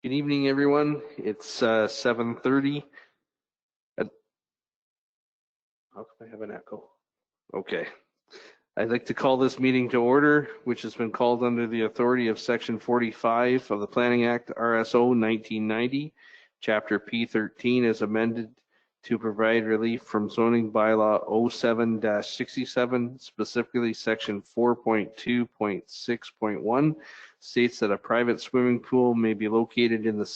Good evening, everyone. It's 7:30. How come I have an echo? Okay. I'd like to call this meeting to order, which has been called under the authority of Section 45 of the Planning Act, RSO 1990, Chapter P13, as amended to provide relief from zoning bylaw 07-67, specifically Section 4.2.6.1 states that a private swimming pool may be located in the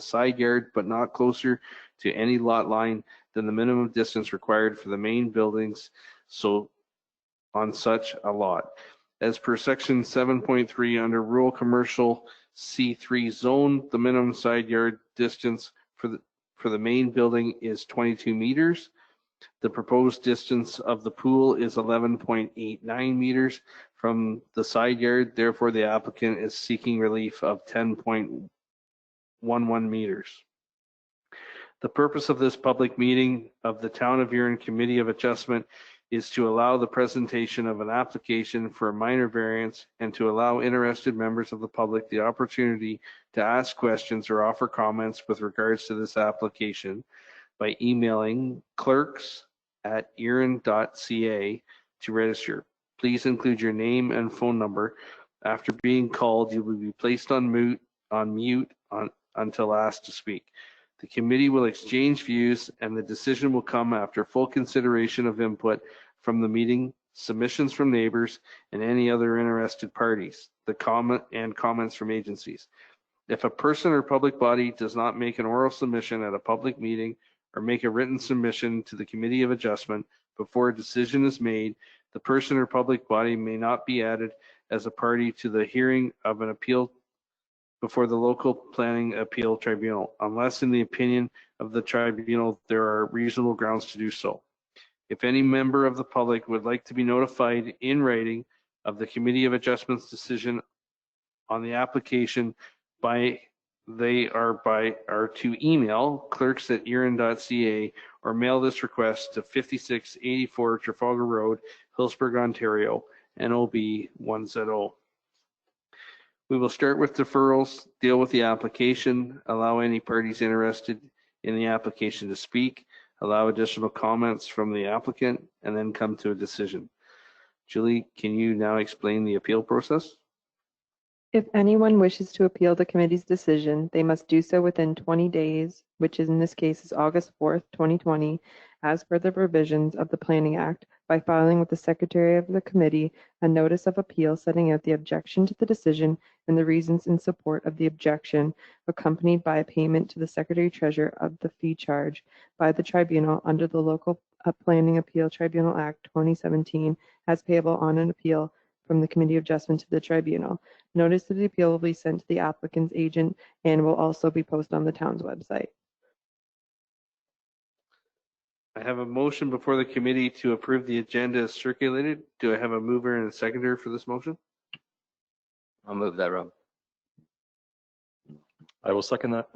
side yard, but not closer to any lot line than the minimum distance required for the main buildings on such a lot. As per section 7.3 under rural commercial C3 zone, the minimum side yard distance for the main building is 22 meters. The proposed distance of the pool is 11.89 meters from the side yard. Therefore, the applicant is seeking relief of 10.11 meters. The purpose of this public meeting of the Town of Huron Committee of Adjustment is to allow the presentation of an application for a minor variance and to allow interested members of the public the opportunity to ask questions or offer comments with regards to this application by emailing clerks@huron.ca to register. Please include your name and phone number. After being called, you will be placed on mute until asked to speak. The committee will exchange views and the decision will come after full consideration of input from the meeting, submissions from neighbors, and any other interested parties, comments from agencies. If a person or public body does not make an oral submission at a public meeting or make a written submission to the Committee of Adjustment before a decision is made, the person or public body may not be added as a party to the hearing of an appeal before the local planning appeal tribunal, unless in the opinion of the tribunal there are reasonable grounds to do so. If any member of the public would like to be notified in writing of the Committee of Adjustment's decision on the application, they are to email clerks@huron.ca or mail this request to 5684 Trafalgar Road, Hillsburg, Ontario, NOB 1ZO. We will start with deferrals, deal with the application, allow any parties interested in the application to speak, allow additional comments from the applicant, and then come to a decision. Julie, can you now explain the appeal process? If anyone wishes to appeal the committee's decision, they must do so within 20 days, which in this case is August 4th, 2020, as per the provisions of the Planning Act, by filing with the Secretary of the Committee a notice of appeal setting out the objection to the decision and the reasons in support of the objection, accompanied by a payment to the Secretary Treasurer of the fee charged by the tribunal under the Local Planning Appeal Tribunal Act 2017 as payable on an appeal from the Committee of Adjustment to the tribunal. Notice of the appeal will be sent to the applicant's agent and will also be posted on the town's website. I have a motion before the committee to approve the agenda as circulated. Do I have a mover and a seconder for this motion? I'll move that, Rob. I will second that.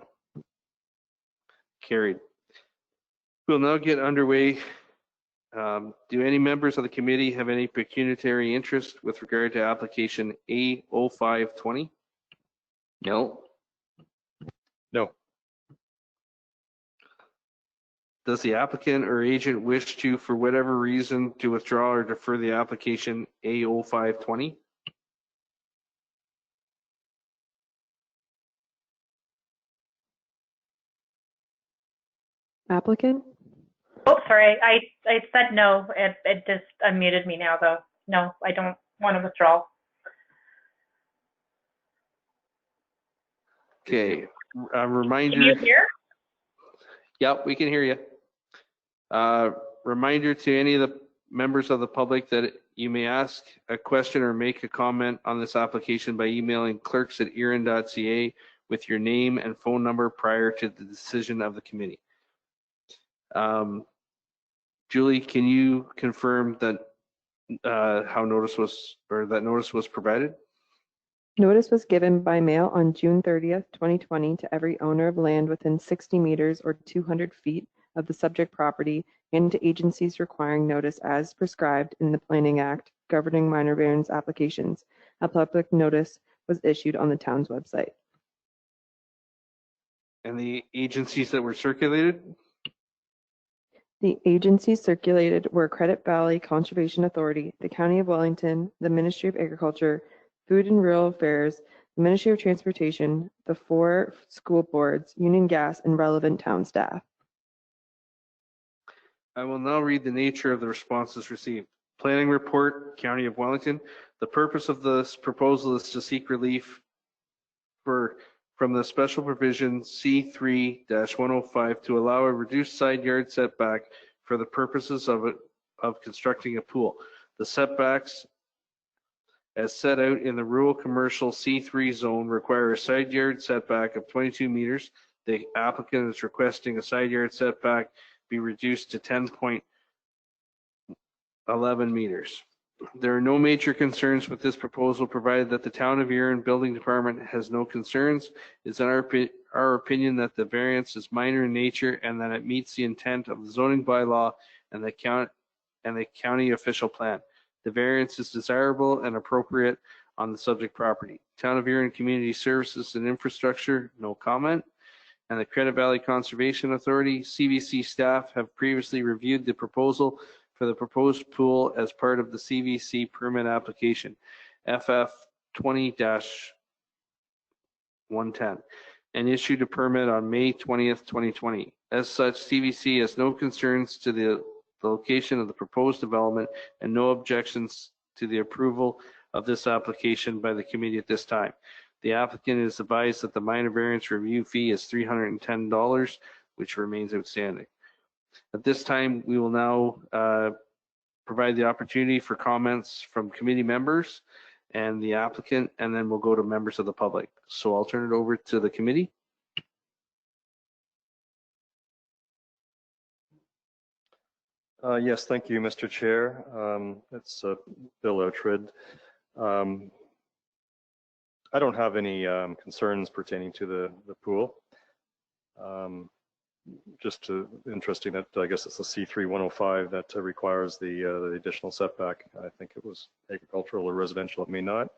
Carried. We'll now get underway. Do any members of the committee have any pecuniary interest with regard to application A0520? No. No. Does the applicant or agent wish to, for whatever reason, to withdraw or defer the application A0520? Applicant? Oh, sorry. I said no. It just unmuted me now, though. No, I don't want to withdraw. Okay. Reminder. Can you hear? Yep, we can hear you. Reminder to any of the members of the public that you may ask a question or make a comment on this application by emailing clerks@huron.ca with your name and phone number prior to the decision of the committee. Julie, can you confirm that that notice was provided? Notice was given by mail on June 30th, 2020 to every owner of land within 60 meters or 200 feet of the subject property and to agencies requiring notice as prescribed in the Planning Act governing minor variance applications. A public notice was issued on the town's website. And the agencies that were circulated? The agencies circulated were Credit Valley Conservation Authority, the County of Wellington, the Ministry of Agriculture, Food and Rural Affairs, the Ministry of Transportation, the 4 school boards, Union Gas, and relevant town staff. I will now read the nature of the responses received. Planning report, County of Wellington. The purpose of this proposal is to seek relief from the special provision C3-105 to allow a reduced side yard setback for the purposes of constructing a pool. The setbacks as set out in the rural commercial C3 zone require a side yard setback of 22 meters. The applicant is requesting a side yard setback be reduced to 10.11 meters. There are no major concerns with this proposal, provided that the Town of Erin Building Department has no concerns. It's in our opinion that the variance is minor in nature and that it meets the intent of the zoning bylaw and the county official plan. The variance is desirable and appropriate on the subject property. Town of Erin Community Services and Infrastructure, no comment. And the Credit Valley Conservation Authority, CVC staff have previously reviewed the proposal for the proposed pool as part of the CVC permit application, FF 20-110, and issued a permit on May 20th, 2020. As such, CVC has no concerns to the location of the proposed development and no objections to the approval of this application by the committee at this time. The applicant is advised that the minor variance review fee is $310, which remains outstanding. At this time, we will now provide the opportunity for comments from committee members and the applicant, and then we'll go to members of the public. So I'll turn it over to the committee. Yes, thank you, Mr. Chair. It's Bill Outred. I don't have any concerns pertaining to the pool. Just interesting that I guess it's the C3-105 that requires the additional setback. I think it was agricultural or residential. It may not.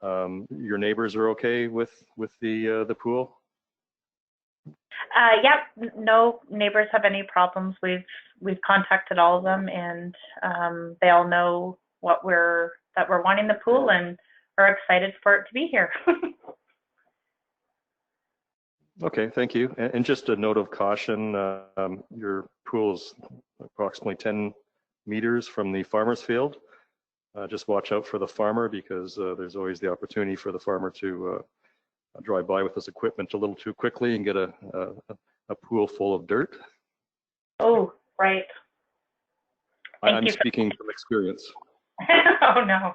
Your neighbors are okay with the pool? Yep, no neighbors have any problems. We've contacted all of them, and they all know that we're wanting the pool and are excited for it to be here. Okay, thank you. And just a note of caution, your pool is approximately 10 meters from the farmer's field. Just watch out for the farmer, because there's always the opportunity for the farmer to drive by with his equipment a little too quickly and get a pool full of dirt. Oh, right. I'm speaking from experience. Oh, no.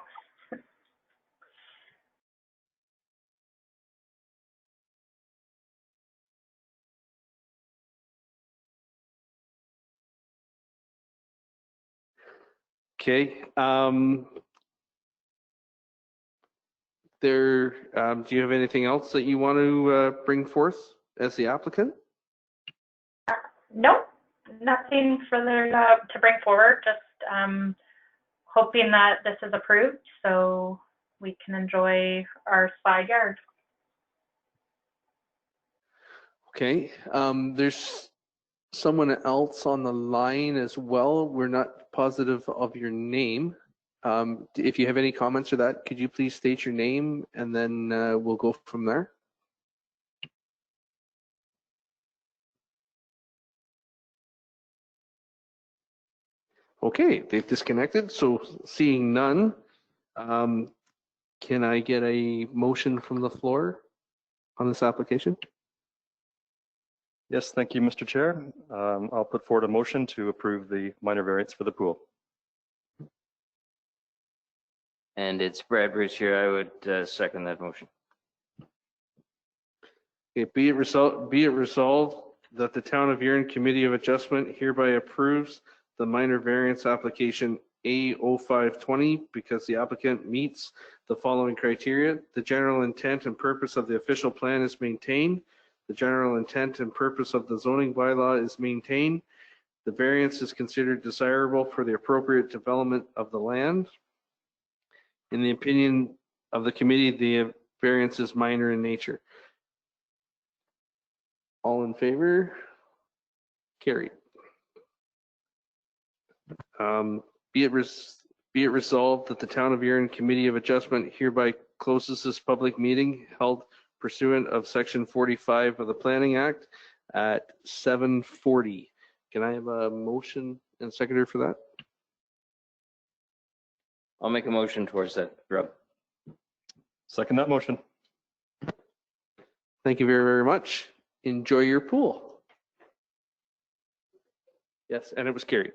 Okay. Do you have anything else that you want to bring forth as the applicant? Nope, nothing further to bring forward. Just hoping that this is approved so we can enjoy our side yard. Okay. There's someone else on the line as well. We're not positive of your name. If you have any comments or that, could you please state your name, and then we'll go from there. Okay, they've disconnected, so seeing none, can I get a motion from the floor on this application? Yes, thank you, Mr. Chair. I'll put forward a motion to approve the minor variance for the pool. And it's Brad Bruce here. I would second that motion. Okay, be it resolved that the Town of Erin Committee of Adjustment hereby approves the minor variance application A0520 because the applicant meets the following criteria. The general intent and purpose of the official plan is maintained. The general intent and purpose of the zoning bylaw is maintained. The variance is considered desirable for the appropriate development of the land. In the opinion of the committee, the variance is minor in nature. All in favor? Carried. Be it resolved that the Town of Erin Committee of Adjustment hereby closes this public meeting held pursuant of Section 45 of the Planning Act at 7:40. Can I have a motion and seconder for that? I'll make a motion towards that, Rob. Second that motion. Thank you very, very much. Enjoy your pool. Yes, and it was carried.